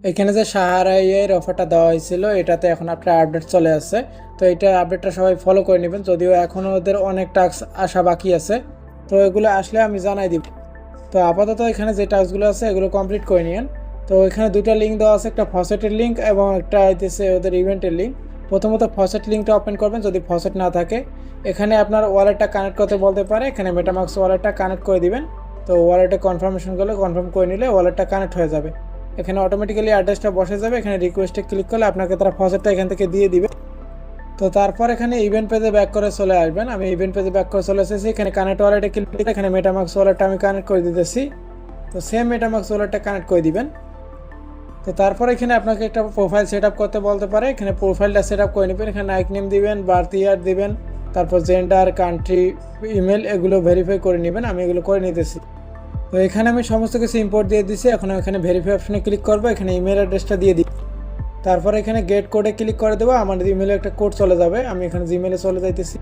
এখানে যে সাহারা এর অফারটা দেওয়া হয়েছিল এটাতে এখন আপনার আপডেট চলে আসছে। তো এটা আপডেটটা সবাই ফলো করে নেবেন, যদিও এখনও ওদের অনেক টাস্ক আসা বাকি আছে। তো এগুলো আসলে আমি জানাই দিব। তো আপাতত এখানে যে টাস্কগুলো আছে এগুলো কমপ্লিট করে নিন। তো এখানে দুটো লিঙ্ক দেওয়া আছে, একটা ফসেটের লিঙ্ক এবং একটা হইতেছে ওদের ইভেন্টের লিঙ্ক। প্রথমত ফসেট লিঙ্কটা ওপেন করবেন, যদি ফসেট না থাকে এখানে আপনার ওয়ালেটটা কানেক্ট করতে বলতে পারে, এখানে মেটামাক্স ওয়ালেটটা কানেক্ট করে দিবেন। তো ওয়ালেটে কনফার্মেশন করলে কনফার্ম করে নিলে ওয়ালেটটা কানেক্ট হয়ে যাবে। এখানে অটোমেটিক্যালি অ্যাড্রেসটা বসে যাবে, এখানে রিকোয়েস্টে ক্লিক করলে আপনাকে তারা ফসেটটা এখান থেকে দিয়ে দিবে। তো তারপর এখানে ইভেন্ট পেজে ব্যাক করে চলে আসবেন। আমি ইভেন্ট পেজে ব্যাক করে চলে এসেছি, এখানে কানেক্ট ওয়ালেটে ক্লিক করে এখানে মেটামাক্স ওয়ালেটটা আমি কানেক্ট করে দিতেছি। তো সেম মেটামাক্স ওয়ালেটটা কানেক্ট করে দিবেন। তো তারপর এখানে আপনাকে একটা প্রোফাইল সেট আপ করতে বলতে পারে, এখানে প্রোফাইলটা সেট আপ করে নেবেন। এখানে নাইক নেম দিবেন, বার্থ ইয়ার দিবেন, তারপর জেন্ডার, কান্ট্রি, ইমেল এগুলো ভেরিফাই করে নেবেন। আমি এগুলো করে নিতেছি। তো এখানে আমি সমস্ত কিছু ইম্পোর্ট দিয়ে দিচ্ছি। এখন এখানে ভেরিফাই অপশনে ক্লিক করবো, এখানে ইমেল অ্যাড্রেসটা দিয়ে দিই। তারপর এখানে গেট কোডে ক্লিক করে দেবো, আমার ইমেলে একটা কোড চলে যাবে। আমি এখানে জিমেলে চলে যাইতেছি।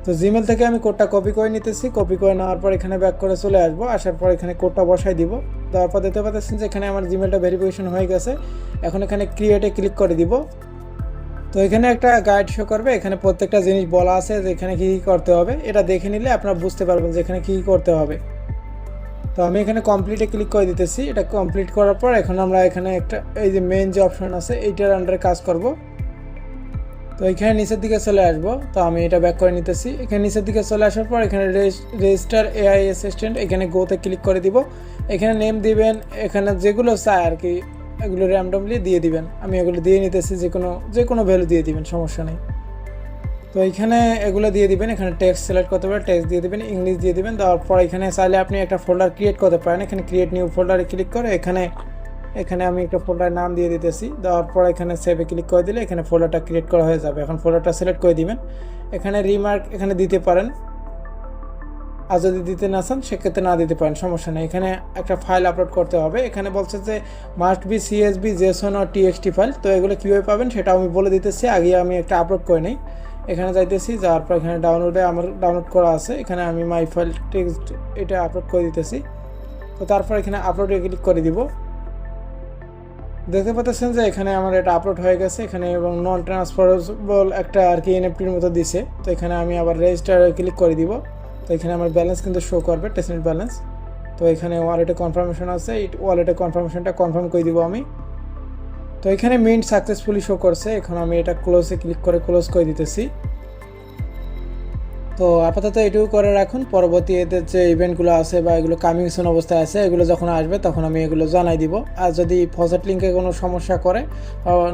তো জিমেল থেকে আমি কোডটা কপি করে নিতেছি। কপি করে নেওয়ার পর এখানে ব্যাক করে চলে আসবো। আসার পর এখানে কোডটা বসাই দিব। দেওয়ার পর দেখতে পাচ্ছেন যে এখানে আমার জিমেলটা ভেরিফিকেশন হয়ে গেছে। এখন এখানে ক্রিয়েটে ক্লিক করে দিব। তো এখানে একটা গাইড শো করবে, এখানে প্রত্যেকটা জিনিস বলা আছে যে এখানে কী কী করতে হবে। এটা দেখে নিলে আপনারা বুঝতে পারবেন যে এখানে কী কী করতে হবে। তো আমি এখানে কমপ্লিটে ক্লিক করে দিতেছি। এটা কমপ্লিট করার পর এখন আমরা এখানে একটা এই যে মেইন যে অপশন আছে এইটার আন্ডারে কাজ করব। তো এখানে নিচের দিকে চলে আসবো। তো আমি এটা ব্যাক করে নিতেছি। এখানে নিচের দিকে চলে আসার পর এখানে রেজিস্টার এআই অ্যাসিস্ট্যান্ট এখানে গোতে ক্লিক করে দিব। এখানে নেম দিবেন, এখানে যেগুলো চায় আর কি এগুলো র্যান্ডমলি দিয়ে দিবেন। আমি এগুলো দিয়ে নিতেছি, যে কোনো ভ্যালু দিয়ে দিবেন, সমস্যা নেই। তো এইখানে এগুলো দিয়ে দিবেন। এখানে টেক্সট সিলেক্ট করতে পারেন, টেক্সট দিয়ে দিবেন, ইংলিশ দিয়ে দিবেন। দেওয়ার পর এখানে চাইলে আপনি একটা ফোল্ডার ক্রিয়েট করতে পারেন। এখানে ক্রিয়েট নিউ ফোল্ডারে ক্লিক করে এখানে এখানে আমি একটা ফোল্ডারের নাম দিয়ে দিতেছি। দেওয়ার পর এখানে সেভে ক্লিক করে দিলে এখানে ফোল্ডারটা ক্রিয়েট করা হয়ে যাবে। এখন ফোল্ডারটা সিলেক্ট করে দিবেন। এখানে রিমার্ক এখানে দিতে পারেন, আর যদি দিতে না চান সেক্ষেত্রে না দিতে পারেন, সমস্যা নেই। এখানে একটা ফাইল আপলোড করতে হবে। এখানে বলছে যে মাস্ট বি সিএসবি, জেসন আর টিএক্সটি ফাইল। তো এগুলো কীভাবে পাবেন সেটা আমি বলে দিতেছি। আগে আমি একটা আপলোড করে নিই। এখানে যাইতেছি, যাওয়ার পর এখানে ডাউনলোডে আমার ডাউনলোড করা আছে। এখানে আমি মাই ফাইল টেক্সট এটা আপলোড করে দিতেছি। তো তারপর এখানে আপলোডে ক্লিক করে দিব। দেখতে পাচ্ছেন যে এখানে আমার এটা আপলোড হয়ে গেছে এখানে, এবং নন ট্রান্সফারেবল একটা আর কি এনএফটির মতো দিছে। তো এখানে আমি আবার রেজিস্টারে ক্লিক করে দিব। তো এখানে আমার ব্যালেন্স কিন্তু শো করবে, টেস্টনেট ব্যালেন্স। তো এখানে ওয়ালেটে কনফার্মেশন আছে, এই ওয়ালেটে কনফার্মেশনটা কনফার্ম করে দিব আমি। তো এখানে মিন্ট সাকসেসফুলি শো করছে। এখন আমি এটা ক্লোজে ক্লিক করে ক্লোজ করে দিতেছি। তো আপাতত এটুকু করে রাখুন। পরবর্তী এদের যে ইভেন্টগুলো আছে বা এগুলো কামিং সুন অবস্থায় আছে, এগুলো যখন আসবে তখন আমি এগুলো জানাই দিব। আর যদি ফসেট লিঙ্কে কোনো সমস্যা করে,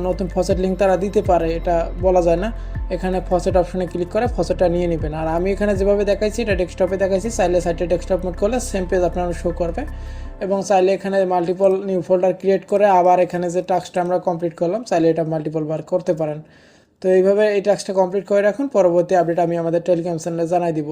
নতুন ফসেট লিঙ্ক তারা দিতে পারে, এটা বলা যায় না। এখানে ফসেট অপশনে ক্লিক করে ফসেটটা নিয়ে নেবেন। আর আমি এখানে যেভাবে দেখাইছি এটা ডেস্কটপে দেখাইছি, চাইলে সাইটে ডেস্কটপ মোড করলে সেম পেজ আপনারা শো করবে। এবং চাইলে এখানে মাল্টিপল নিউ ফোল্ডার ক্রিয়েট করে আবার এখানে যে টাস্কটা আমরা কমপ্লিট করলাম চাইলে এটা মাল্টিপল বার করতে পারেন। তো এইভাবে এই টাস্কটা কমপ্লিট করে রাখুন। পরবর্তী আপডেট আমি আমাদের টেলিগ্রাম চ্যানেলে জানাই দিব।